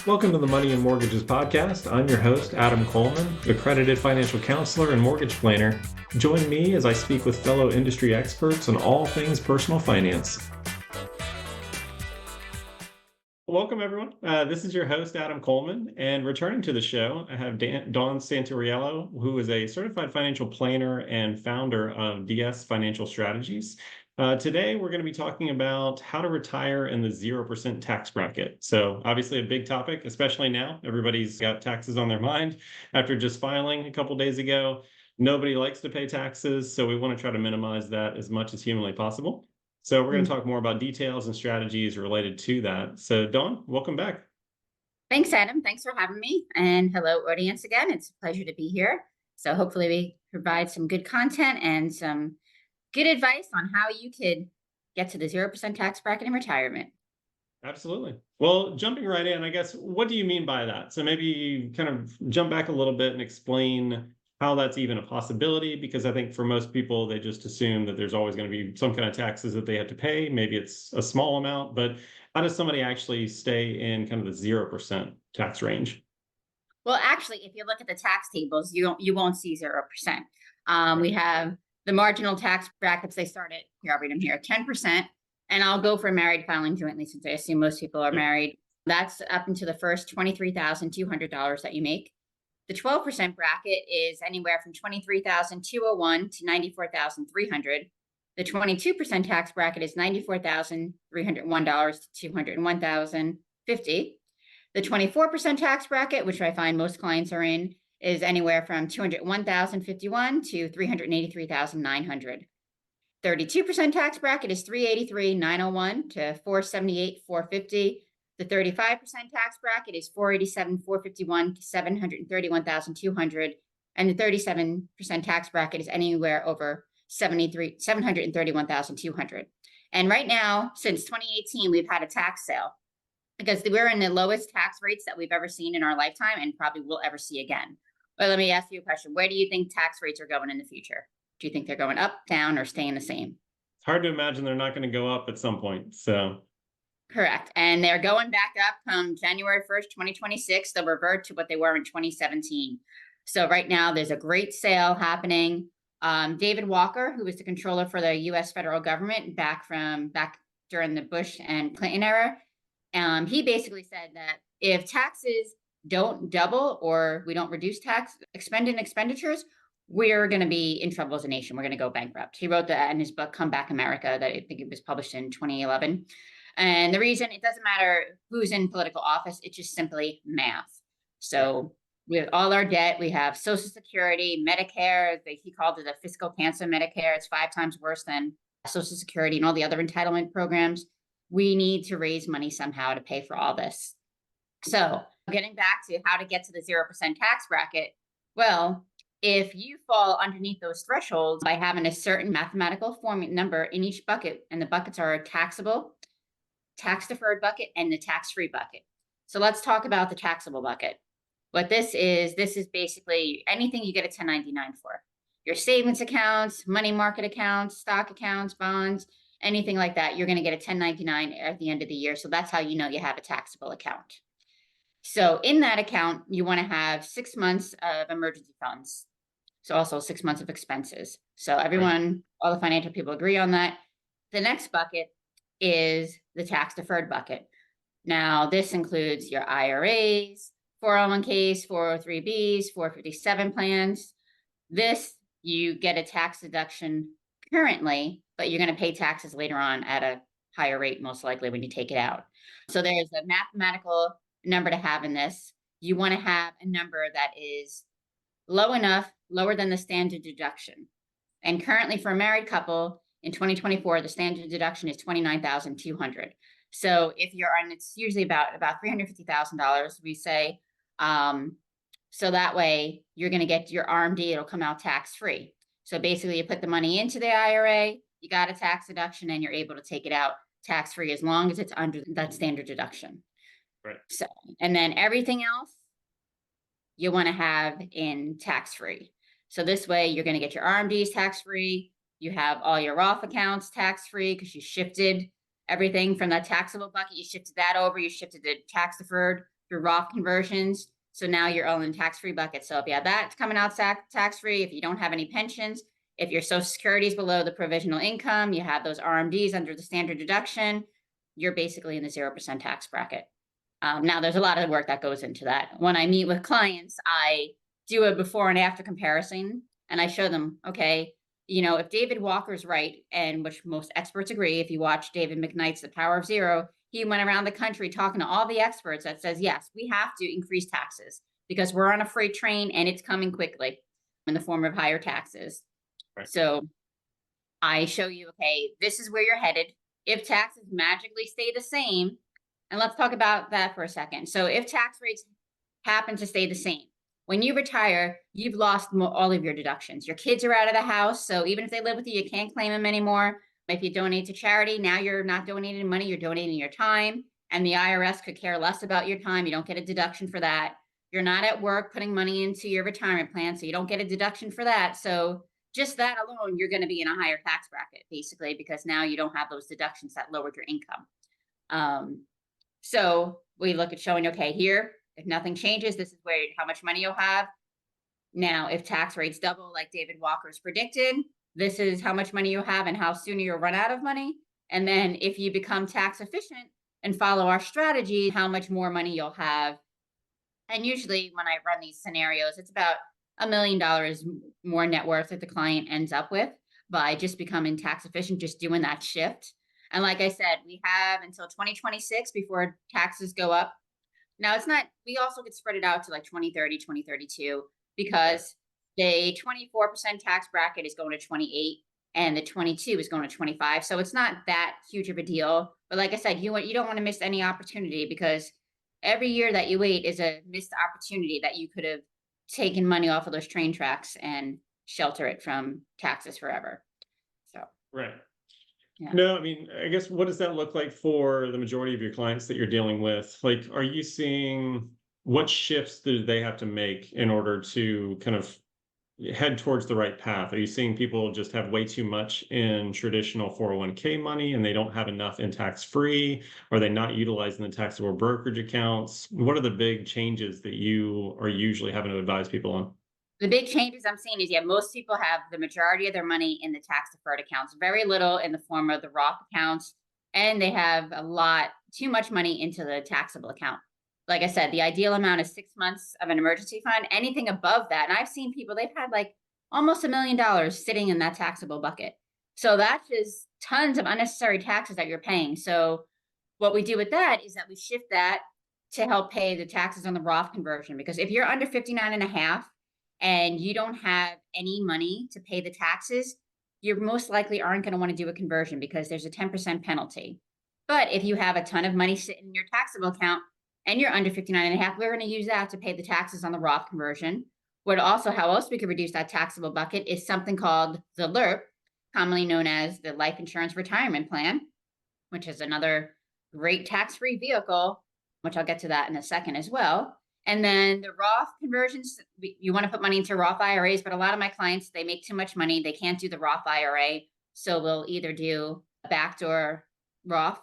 Welcome to the Money and Mortgages podcast. I'm your host, Adam Coleman, accredited financial counselor and mortgage planner. Join me as I speak with fellow industry experts on all things personal finance. Welcome, everyone. This is your host, Adam Coleman, and returning to the show, I have Dawn Santoriello, who is a certified financial planner and founder of DS Financial Strategies. Today, we're going to be talking about how to retire in the 0% tax bracket. So obviously a big topic, especially now. Everybody's got taxes on their mind after just filing a couple days ago. Nobody likes to pay taxes, so we want to try to minimize that as much as humanly possible. So we're going to talk more about details and strategies related to that. So Dawn, welcome back. Thanks, Adam. Thanks for having me. And hello, audience again. It's a pleasure to be here. So hopefully we provide some good content and some good advice on how you could get to the 0% tax bracket in retirement. Absolutely. Well, jumping right in, I guess, what do you mean by that? So maybe kind of jump back a little bit and explain how that's even a possibility, because I think for most people, they just assume that there's always going to be some kind of taxes that they have to pay. Maybe it's a small amount, but how does somebody actually stay in kind of the 0% tax range? Well, actually, if you look at the tax tables, you won't see 0%. We have the marginal tax brackets. They start at, here, I'll read them here, 10%. And I'll go for married filing jointly since I assume most people are married. That's up into the first $23,200 that you make. The 12% bracket is anywhere from $23,201 to $94,300. The 22% tax bracket is $94,301 to $201,050. The 24% tax bracket, which I find most clients are in, is anywhere from $201,051 to $383,900. 32% tax bracket is $383,901 to $478,450. The 35% tax bracket is $487,451 to $731,200. And the 37% tax bracket is anywhere over $731,200. And right now, since 2018, we've had a tax sale because we're in the lowest tax rates that we've ever seen in our lifetime and probably will ever see again. But let me ask you a question. Where do you think tax rates are going in the future? Do you think they're going up, down, or staying the same? It's hard to imagine they're not going to go up at some point. So correct. And they're going back up come January 1st, 2026. They'll revert to what they were in 2017. So right now there's a great sale happening. David Walker, who was the controller for the U.S. federal government back during the Bush and Clinton era, he basically said that if taxes don't double or we don't reduce tax expenditures, we're going to be in trouble as a nation. We're going to go bankrupt. He wrote that in his book, Come Back America, that I think it was published in 2011. And the reason, it doesn't matter who's in political office, it's just simply math. So with all our debt, we have Social Security, Medicare. He called it a fiscal cancer, Medicare. It's 5 times worse than Social Security and all the other entitlement programs. We need to raise money somehow to pay for all this. So getting back to how to get to the 0% tax bracket, well, if you fall underneath those thresholds by having a certain mathematical formula number in each bucket, and the buckets are a taxable, tax-deferred bucket, and the tax-free bucket. So let's talk about the taxable bucket. What this is basically anything you get a 1099 for. Your savings accounts, money market accounts, stock accounts, bonds, anything like that, you're going to get a 1099 at the end of the year. So that's how you know you have a taxable account. So in that account, you want to have 6 months of emergency funds. So also 6 months of expenses. So everyone, all the financial people agree on that. The next bucket is the tax deferred bucket. Now, this includes your IRAs, 401ks, 403bs, 457 plans. This, you get a tax deduction currently, but you're going to pay taxes later on at a higher rate, most likely when you take it out. So there's a mathematical number to have in this. You want to have a number that is low enough, lower than the standard deduction. And currently for a married couple in 2024, the standard deduction is $29,200. So if you're on, it's usually about $350,000, we say. So that way you're going to get your RMD, it'll come out tax-free. So basically you put the money into the IRA, you got a tax deduction, and you're able to take it out tax-free as long as it's under that standard deduction. Right. So, and then everything else you want to have in tax-free. So this way you're going to get your RMDs tax-free. You have all your Roth accounts tax-free because you shifted everything from that taxable bucket. You shifted that over. You shifted the tax deferred through Roth conversions. So now you're all in tax-free buckets. So if you have that coming out tax-free, if you don't have any pensions, if your Social Security is below the provisional income, you have those RMDs under the standard deduction, you're basically in the 0% tax bracket. Now, there's a lot of work that goes into that. When I meet with clients, I do a before and after comparison, and I show them, okay, if David Walker's right, and which most experts agree, if you watch David McKnight's The Power of Zero, he went around the country talking to all the experts that says, yes, we have to increase taxes because we're on a freight train and it's coming quickly in the form of higher taxes. Right. So I show you, okay, this is where you're headed. If taxes magically stay the same, and let's talk about that for a second. So if tax rates happen to stay the same, when you retire, you've lost all of your deductions. Your kids are out of the house. So even if they live with you, you can't claim them anymore. If you donate to charity, now you're not donating money, you're donating your time. And the IRS could care less about your time. You don't get a deduction for that. You're not at work putting money into your retirement plan, so you don't get a deduction for that. So just that alone, you're going to be in a higher tax bracket, basically, because now you don't have those deductions that lowered your income. So we look at showing, okay, here, if nothing changes, this is how much money you'll have. Now, if tax rates double, like David Walker's predicted, this is how much money you'll have and how soon you'll run out of money. And then if you become tax efficient and follow our strategy, how much more money you'll have. And usually when I run these scenarios, it's about $1 million more net worth that the client ends up with by just becoming tax efficient, just doing that shift. And like I said, we have until 2026 before taxes go up. Now it's not, we also could spread it out to like 2030, 2032, because the 24% tax bracket is going to 28 and the 22 is going to 25. So it's not that huge of a deal. But like I said, you don't want to miss any opportunity, because every year that you wait is a missed opportunity that you could have taken money off of those train tracks and shelter it from taxes forever. So, Right. yeah. No, I mean, I guess what does that look like for the majority of your clients that you're dealing with? Like, are you seeing what shifts do they have to make in order to kind of head towards the right path? Are you seeing people just have way too much in traditional 401k money and they don't have enough in tax free? Are they not utilizing the taxable brokerage accounts? What are the big changes that you are usually having to advise people on? The big changes I'm seeing is, most people have the majority of their money in the tax deferred accounts, very little in the form of the Roth accounts, and they have too much money into the taxable account. Like I said, the ideal amount is 6 months of an emergency fund. Anything above that, and I've seen people, they've had like almost $1 million sitting in that taxable bucket. So that's just tons of unnecessary taxes that you're paying. So what we do with that is that we shift that to help pay the taxes on the Roth conversion. Because if you're under 59 and a half and you don't have any money to pay the taxes, you most likely aren't going to want to do a conversion because there's a 10% penalty. But if you have a ton of money sitting in your taxable account and you're under 59 and a half, we're going to use that to pay the taxes on the Roth conversion. How else we could reduce that taxable bucket is something called the LIRP, commonly known as the Life Insurance Retirement Plan, which is another great tax-free vehicle, which I'll get to that in a second as well. And then the Roth conversions, you want to put money into Roth IRAs, but a lot of my clients, they make too much money. They can't do the Roth IRA. So we'll either do a backdoor Roth,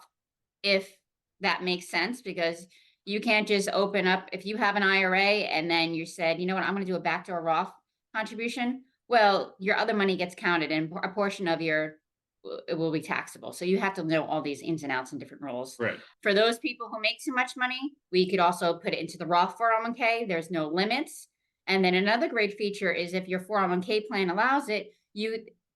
if that makes sense, because you can't just open up, if you have an IRA and then you said, you know what, I'm going to do a backdoor Roth contribution. Well, your other money gets counted and a portion of it will be taxable. So you have to know all these ins and outs and different rules. Right. For those people who make too much money, we could also put it into the Roth 401k. There's no limits. And then another great feature is if your 401k plan allows it,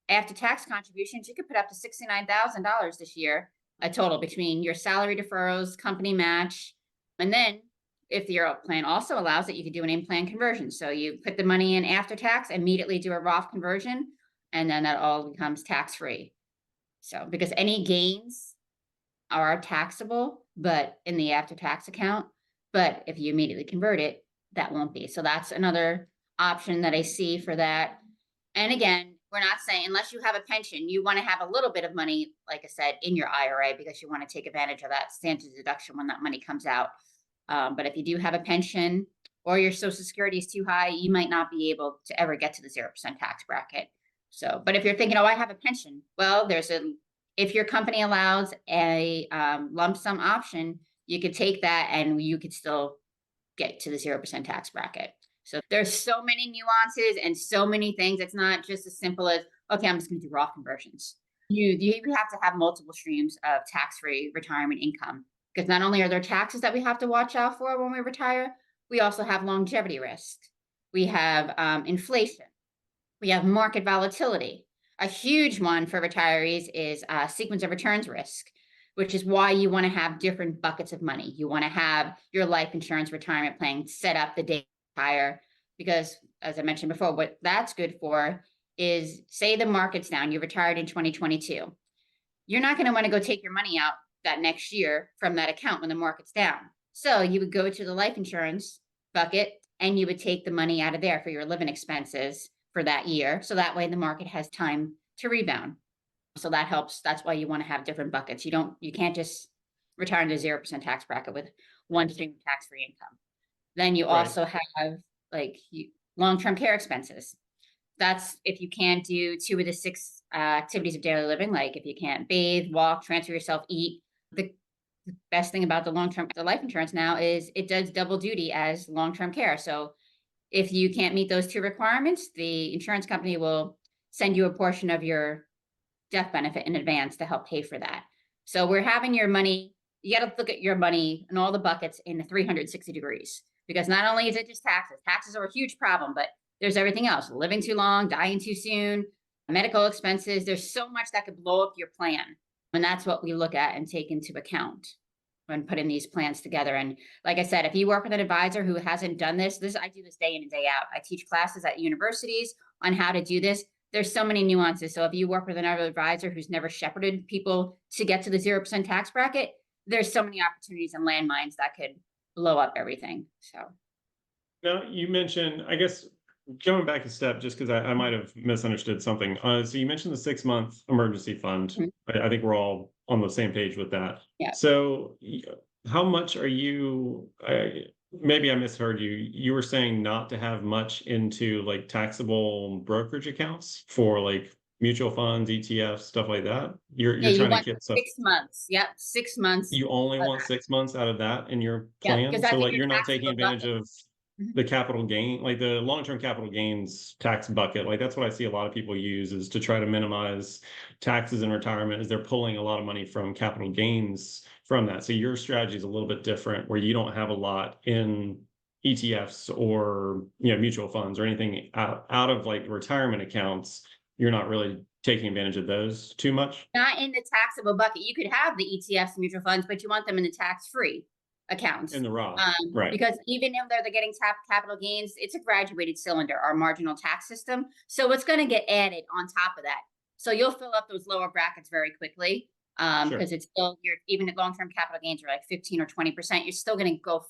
after tax contributions, you could put up to $69,000 this year, a total between your salary deferrals, company match. And then if your plan also allows it, you could do an in-plan conversion. So you put the money in after tax, immediately do a Roth conversion, and then that all becomes tax-free. So, because any gains are taxable, but in the after-tax account, but if you immediately convert it, that won't be. So that's another option that I see for that. And again, we're not saying, unless you have a pension, you want to have a little bit of money, like I said, in your IRA, because you want to take advantage of that standard deduction when that money comes out. But if you do have a pension or your Social Security is too high, you might not be able to ever get to the 0% tax bracket. So, but if you're thinking, oh, I have a pension, well, if your company allows a lump sum option, you could take that and you could still get to the 0% tax bracket. So there's so many nuances and so many things. It's not just as simple as, okay, I'm just going to do Roth conversions. You have to have multiple streams of tax-free retirement income, because not only are there taxes that we have to watch out for when we retire, we also have longevity risk. We have inflation. We have market volatility. A huge one for retirees is sequence of returns risk, which is why you want to have different buckets of money. You want to have your life insurance retirement plan set up the day you retire, because as I mentioned before, what that's good for is, say the market's down, you retired in 2022. You're not going to want to go take your money out that next year from that account when the market's down. So you would go to the life insurance bucket and you would take the money out of there for your living expenses for that year. So that way the market has time to rebound. So that helps. That's why you want to have different buckets. You can't just retire into 0% tax bracket with one stream of tax-free income. Then you also have like long-term care expenses. That's if you can't do 2 of the 6 activities of daily living, like if you can't bathe, walk, transfer yourself, eat. The best thing about the life insurance now is it does double duty as long-term care. So if you can't meet those 2 requirements, the insurance company will send you a portion of your death benefit in advance to help pay for that. So we're having your money, you got to look at your money and all the buckets in 360 degrees, because not only is it just taxes, taxes are a huge problem, but there's everything else: living too long, dying too soon, medical expenses. There's so much that could blow up your plan. And that's what we look at and take into account when putting these plans together. And like I said, if you work with an advisor who hasn't done this, I do this day in and day out. I teach classes at universities on how to do this. There's so many nuances. So if you work with another advisor who's never shepherded people to get to the 0% tax bracket, there's so many opportunities and landmines that could blow up everything. So Now, you mentioned, I guess, going back a step, just because I might have misunderstood something. So you mentioned the 6-month emergency fund. I think we're all on the same page with that. Yeah. So how much are you, maybe I misheard you. You were saying not to have much into like taxable brokerage accounts for like mutual funds, ETFs, stuff like that. You're you trying to want get 6 months. Yep. 6 months. You only want 6 months out of that in your Yeah, plan? because So that's in like your you're not taking taxable advantage bucket. of the capital gain, like the long-term capital gains tax bucket. Like that's what I see a lot of people use, is to try to minimize taxes in retirement, is they're pulling a lot of money from capital gains from that. So your strategy is a little bit different, where you don't have a lot in ETFs or mutual funds or anything out of like retirement accounts. You're not really taking advantage of those too much. Not in the taxable bucket. You could have the ETFs and mutual funds, but you want them in the tax-free accounts. In the Roth, right? Because even if they're getting capital gains, it's a graduated cylinder, our marginal tax system. So it's going to get added on top of that. So you'll fill up those lower brackets very quickly, because it's still, even at long-term capital gains are like 15 or 20%. You're still going to go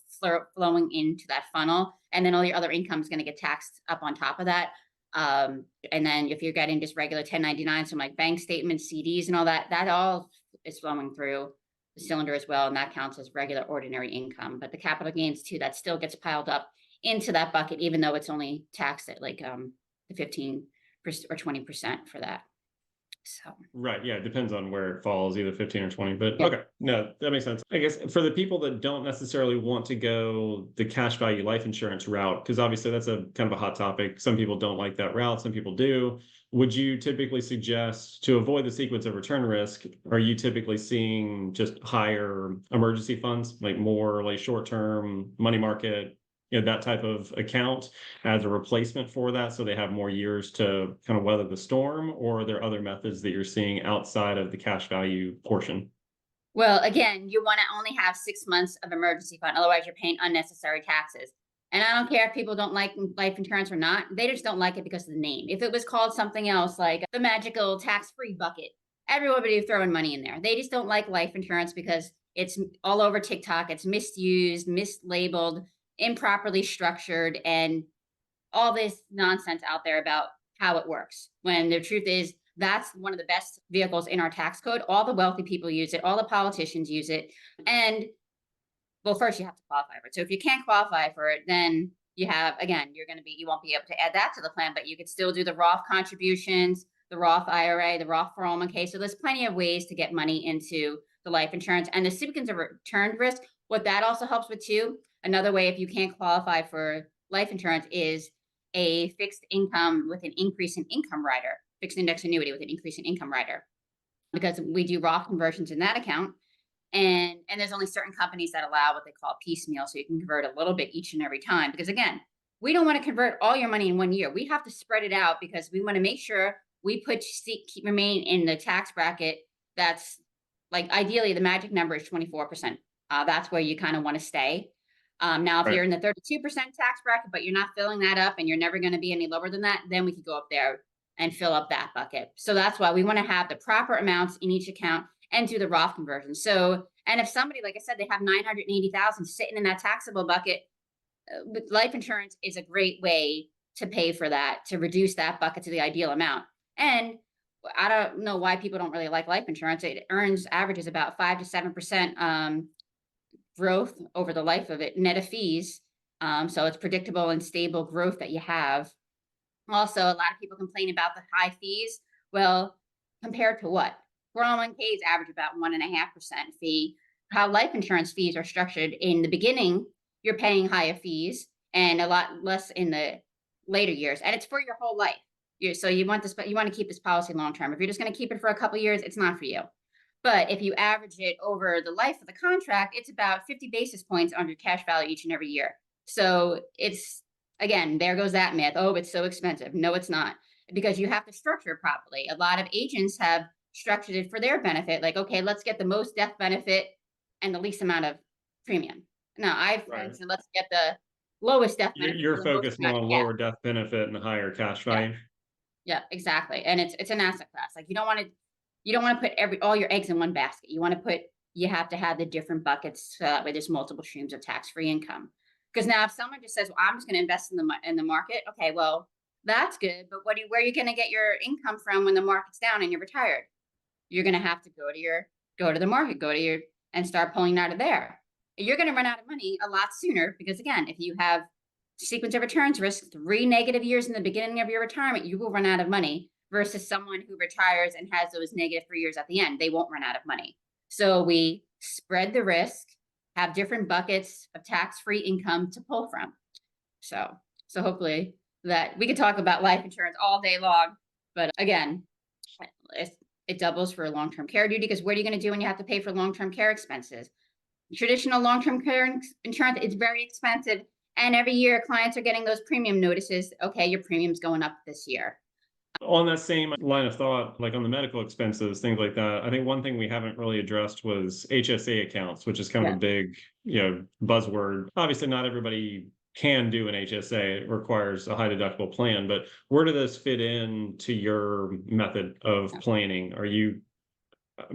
flowing into that funnel, and then all your other income is going to get taxed up on top of that. And then if you're getting just regular 1099, some like bank statements, CDs, and all that, that all is flowing through the cylinder as well, and that counts as regular ordinary income. But the capital gains too, that still gets piled up into that bucket, even though it's only taxed at like the 15% or 20% for that. So Right, yeah, it depends on where it falls, either 15 or 20. But yeah. okay, no, that makes sense. I guess for the people that don't necessarily want to go the cash value life insurance route, because obviously that's a kind of a hot topic. Some people don't like that route, some people do. Would you typically suggest, to avoid the sequence of return risk, are you typically seeing just higher emergency funds, like more like short-term money market, that type of account as a replacement for that, so they have more years to kind of weather the storm? Or are there other methods that you're seeing outside of the cash value portion? Well, again, you want to only have 6 months of emergency fund. Otherwise, you're paying unnecessary taxes. And I don't care if people don't like life insurance or not. They just don't like it because of the name. If it was called something else, like the magical tax-free bucket, everyone would be throwing money in there. They just don't like life insurance because it's all over TikTok. It's misused, mislabeled, improperly structured, and all this nonsense out there about how it works. When the truth is, that's one of the best vehicles in our tax code. All the wealthy people use it, all the politicians use it. And well, first you have to qualify for it. So if you can't qualify for it, then you have, again, you won't be able to add that to the plan, but you could still do the Roth contributions, the Roth IRA, the Roth 401k. So there's plenty of ways to get money into the life insurance, and the sequence of return risk What that also helps with too, another way if you can't qualify for life insurance is a fixed income with an increase in income rider, fixed index annuity with an increase in income rider, because we do Roth conversions in that account. And there's only certain companies that allow what they call piecemeal, so you can convert a little bit each and every time. Because again, we don't want to convert all your money in one year. We have to spread it out because we want to make sure we remain in the tax bracket that's like ideally the magic number is 24%. That's where you kind of want to stay. Now, if Right. you're in the 32% tax bracket, but you're not filling that up and you're never going to be any lower than that, then we could go up there and fill up that bucket. So that's why we want to have the proper amounts in each account and do the Roth conversion. So, and if somebody, like I said, they have 980,000 sitting in that taxable bucket, life insurance is a great way to pay for that, to reduce that bucket to the ideal amount. And I don't know why people don't really like life insurance. It averages about 5 to 7% growth over the life of it, net of fees. So it's predictable and stable growth that you have. Also, a lot of people complain about the high fees. Well, compared to what? 401ks average about 1.5% fee. How life insurance fees are structured in the beginning, you're paying higher fees and a lot less in the later years. And it's for your whole life. So you want this, but you want to keep this policy long term. If you're just going to keep it for a couple of years, it's not for you. But if you average it over the life of the contract, it's about 50 basis points on your cash value each and every year. So it's, again, there goes that myth. Oh, it's so expensive. No, it's not, because you have to structure it properly. A lot of agents have structured it for their benefit. Like, okay, let's get the most death benefit and the least amount of premium. Now, Right. said, let's get the lowest death You're, benefit you're for the most focused more amount. on Yeah, lower death benefit and higher cash yeah, value. yeah, exactly. And it's an asset class. Like you don't want to put all your eggs in one basket. You have to have the different buckets so that way there's multiple streams of tax-free income. Because now if someone just says, well, I'm just going to invest in the market, okay, well, that's good. But where are you going to get your income from when the market's down and you're retired? You're going to have to go to the market, and start pulling out of there. You're going to run out of money a lot sooner because again, if you have sequence of returns risk 3 negative years in the beginning of your retirement, you will run out of money versus someone who retires and has those negative 3 years at the end. They won't run out of money. So we spread the risk, have different buckets of tax-free income to pull from. So hopefully that we could talk about life insurance all day long, but again, it doubles for long-term care duty because what are you going to do when you have to pay for long-term care expenses? Traditional long-term care insurance is very expensive. And every year clients are getting those premium notices. Okay, your premium's going up this year. On that same line of thought, like on the medical expenses, things like that, I think one thing we haven't really addressed was HSA accounts, which is kind of Yeah. a big, buzzword. Obviously, not everybody can do an HSA. It requires a high deductible plan, but where do those fit in to your method of planning? Are you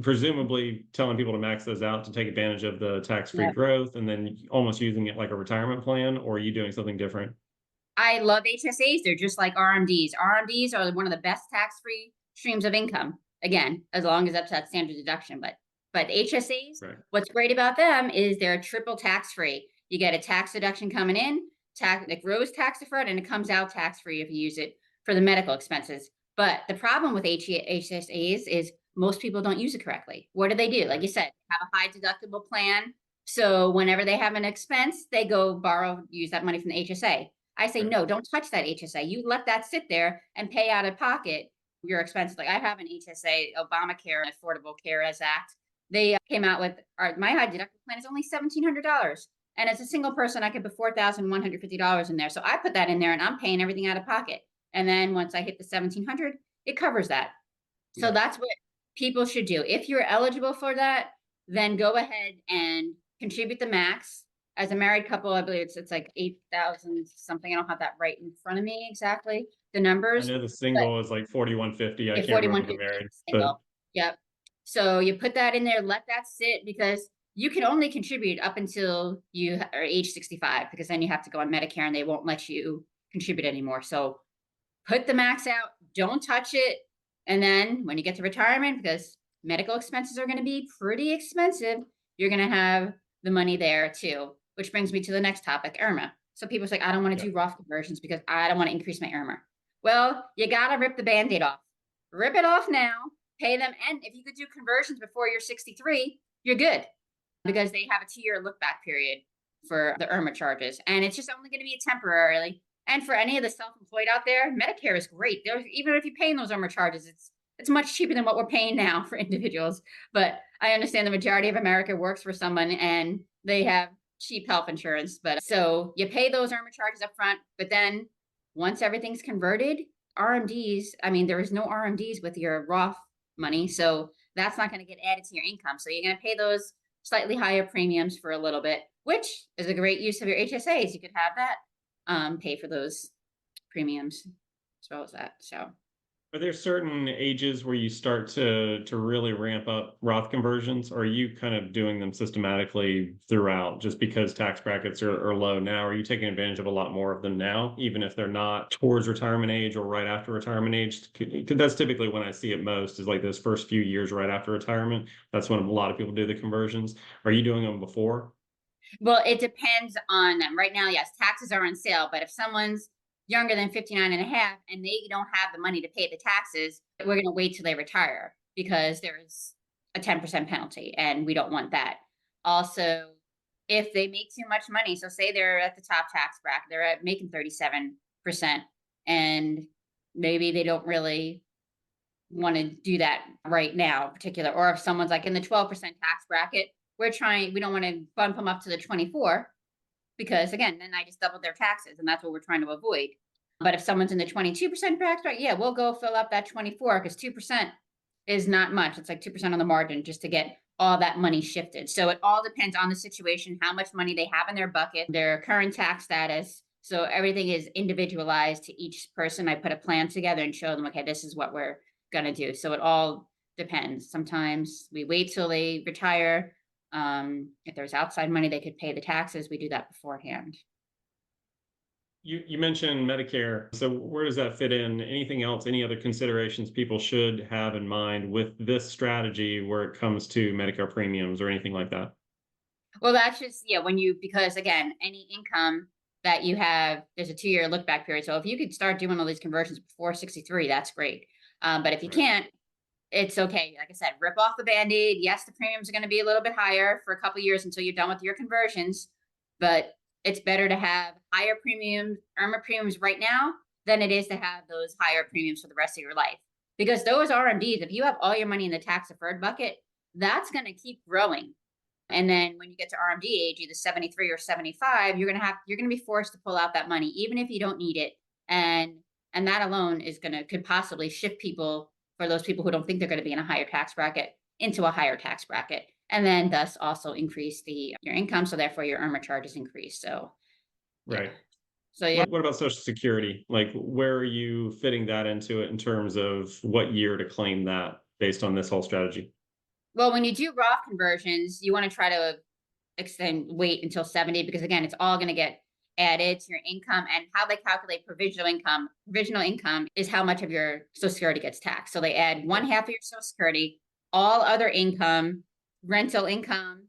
presumably telling people to max those out to take advantage of the tax-free Yeah. growth and then almost using it like a retirement plan, or are you doing something different? I love HSAs. They're just like RMDs. RMDs are one of the best tax-free streams of income. Again, as long as that's that standard deduction. But HSAs, Right. what's great about them is they're triple tax-free. You get a tax deduction coming in, it grows tax deferred, and it comes out tax-free if you use it for the medical expenses. But the problem with HSAs is most people don't use it correctly. What do? Like you said, have a high deductible plan. So whenever they have an expense, they go use that money from the HSA. I say, Right. no, don't touch that HSA. You let that sit there and pay out of pocket your expenses. Like I have an HSA, Obamacare, Affordable Care Act. They came out with my high deductible plan is only $1,700. And as a single person, I could put $4,150 in there. So I put that in there and I'm paying everything out of pocket. And then once I hit the 1,700, it covers that. So Yeah. that's what people should do. If you're eligible for that, then go ahead and contribute the max. As a married couple, I believe it's like 8,000 something. I don't have that right in front of me exactly, the I numbers, know the but single is like 4150. I yeah, can't remember the 4150 married, but single. Yep. So you put that in there, let that sit because you can only contribute up until you are age 65 because then you have to go on Medicare and they won't let you contribute anymore. So put the max out, don't touch it. And then when you get to retirement, because medical expenses are going to be pretty expensive, you're going to have the money there too, which brings me to the next topic, IRMA. So people say, I don't want to yeah. do Roth conversions because I don't want to increase my IRMA. Well, you got to rip the Band-Aid off. Rip it off now, pay them. And if you could do conversions before you're 63, you're good. because they have a 2-year look back period for the IRMA charges. And it's just only going to be temporarily. And for any of the self-employed out there, Medicare is great. Even if you're paying those IRMA charges, it's much cheaper than what we're paying now for individuals. But I understand the majority of America works for someone and they have cheap health insurance. But so you pay those IRMA charges up front, but then once everything's converted, RMDs, I mean, there is no RMDs with your Roth money. So that's not going to get added to your income. So you're going to pay those slightly higher premiums for a little bit, which is a great use of your HSAs. You could have that pay for those premiums as well as that. So Are there certain ages where you start to really ramp up Roth conversions, or are you kind of doing them systematically throughout just because tax brackets are low now? Are you taking advantage of a lot more of them now, even if they're not towards retirement age or right after retirement age? 'Cause that's typically when I see it most, is like those first few years right after retirement. That's when a lot of people do the conversions. Are you doing them before? well, it depends on them. Right now, yes, taxes are on sale, but if someone's younger than 59 and a half and they don't have the money to pay the taxes, we're going to wait till they retire because there's a 10% penalty and we don't want that. Also, if they make too much money, so say they're at the top tax bracket, they're at making 37% and maybe they don't really want to do that right now, particular, or if someone's like in the 12% tax bracket, we don't want to bump them up to the 24 because again, then I just doubled their taxes and that's what we're trying to avoid. But if someone's in the 22% tax bracket, yeah, we'll go fill up that 24 because 2% is not much. It's like 2% on the margin just to get all that money shifted. So it all depends on the situation, how much money they have in their bucket, their current tax status. So everything is individualized to each person. I put a plan together and show them, okay, this is what we're going to do. So it all depends. Sometimes we wait till they retire. If there's outside money they could pay the taxes, we do that beforehand. You mentioned Medicare. So where does that fit in? Anything else, any other considerations people should have in mind with this strategy where it comes to Medicare premiums or anything like that? Well, that's just, yeah, because again, any income that you have, there's a 2-year look back period. So if you could start doing all these conversions before 63, that's great. But if you Right. can't, it's okay. Like I said, rip off the Band-Aid. Yes, the premiums are going to be a little bit higher for a couple of years until you're done with your conversions, but it's better to have higher premiums, IRMA premiums right now than it is to have those higher premiums for the rest of your life. Because those RMDs, if you have all your money in the tax deferred bucket, that's going to keep growing. And then when you get to RMD age, either 73 or 75, you're gonna be forced to pull out that money, even if you don't need it. And that alone could possibly shift people, for those people who don't think they're gonna be in a higher tax bracket, into a higher tax bracket. And then thus also increase your income. So therefore your IRMA charges increase. So yeah. Right. So yeah. What about Social Security? Like, where are you fitting that into it in terms of what year to claim that based on this whole strategy? Well, when you do Roth conversions, you want to try to wait until 70 because again, it's all going to get added to your income. And how they calculate provisional income. Provisional income is how much of your Social Security gets taxed. So they add one half of your Social Security, all other income, rental income,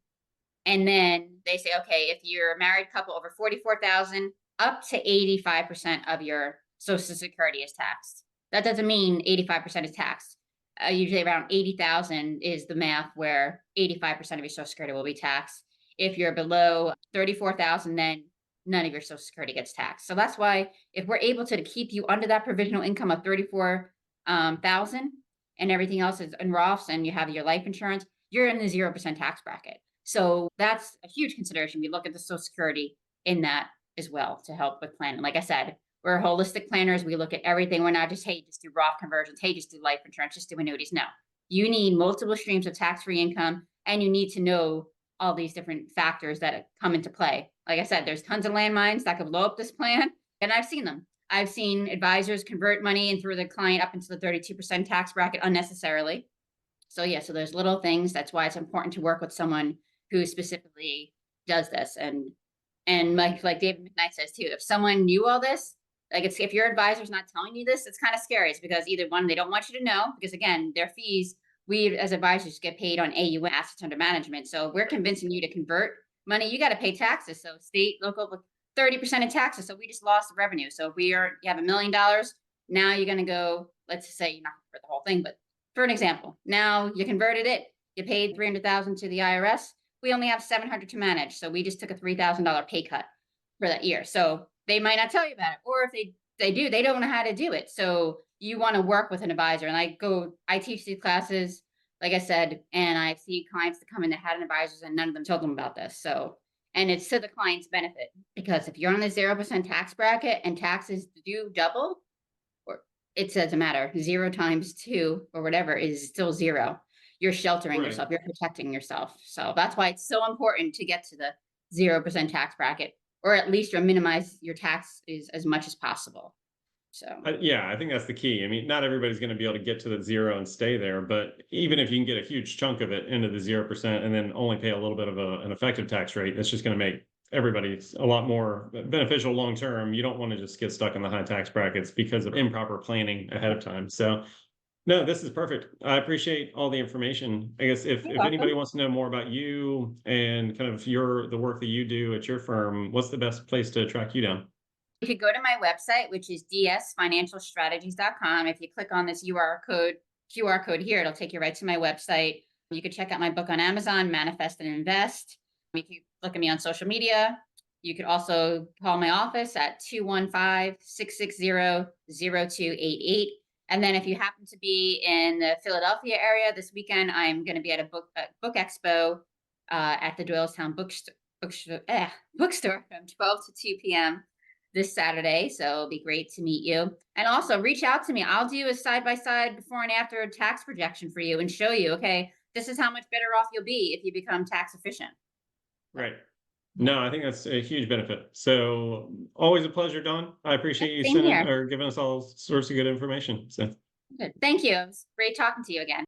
and then they say, okay, if you're a married couple over 44,000, up to 85% of your Social Security is taxed. That doesn't mean 85% is taxed. Usually around 80,000 is the math where 85% of your Social Security will be taxed. If you're below 34,000, then none of your Social Security gets taxed. So that's why if we're able to keep you under that provisional income of 34,000 and everything else is in Roths and you have your life insurance, you're in the 0% tax bracket. So that's a huge consideration. We look at the Social Security in that as well to help with planning. Like I said, we're holistic planners. We look at everything. We're not just, hey, just do Roth conversions. Hey, just do life insurance, just do annuities. No, you need multiple streams of tax-free income and you need to know all these different factors that come into play. Like I said, there's tons of landmines that could blow up this plan. And I've seen them. I've seen advisors convert money and throw the client up into the 32% tax bracket unnecessarily. So yeah, so there's little things. That's why it's important to work with someone who specifically does this. And like David McKnight says too, if someone knew all this, like if your advisor's not telling you this, it's kind of scary. It's because either one, they don't want you to know, because again, their fees, we as advisors get paid on AUM, assets under management. So if we're convincing you to convert money, you got to pay taxes. So state, local, 30% of taxes. So we just lost revenue. So if you have $1 million, now you're going to go, let's just say you're not for the whole thing, but for an example, now you converted it, you paid 300,000 to the IRS. we only have 700 to manage. So we just took a $3,000 pay cut for that year. So they might not tell you about it. Or if they do, they don't know how to do it. So you want to work with an advisor. And I teach these classes, like I said, and I see clients that come in that had an advisors and none of them told them about this. So, and it's to the client's benefit, because if you're on the 0% tax bracket and taxes do double, or it doesn't matter, 0 times 2 or whatever is still 0. You're sheltering Right. yourself, you're protecting yourself. So that's why it's so important to get to the 0% tax bracket, or at least you minimize your taxes as much as possible. So Yeah, I think that's the key. I mean, not everybody's going to be able to get to the 0 and stay there, but even if you can get a huge chunk of it into the 0% and then only pay a little bit of an effective tax rate, that's just going to make everybody a lot more beneficial long term. You don't want to just get stuck in the high tax brackets because of improper planning ahead of time. So, no, this is perfect. I appreciate all the information. I guess you're if anybody welcome. wants to know more about you and kind of the work that you do at your firm, what's the best place to track you down? You could go to my website, which is dsfinancialstrategies.com. If you click on this QR code here, it'll take you right to my website. You could check out my book on Amazon, Manifest and Invest. You can look at me on social media. You could also call my office at 215-660-0288. And then if you happen to be in the Philadelphia area this weekend, I'm going to be at a book expo at the Doylestown bookstore from 12 to 2 p.m. this Saturday. So it'll be great to meet you. And also reach out to me. I'll do a side by side before and after tax projection for you and show you, okay, this is how much better off you'll be if you become tax efficient. Right. No, I think that's a huge benefit. So always a pleasure, Don. I appreciate you Same sending here. or giving us all sorts of good information. So. Good. Thank you. It was great talking to you again.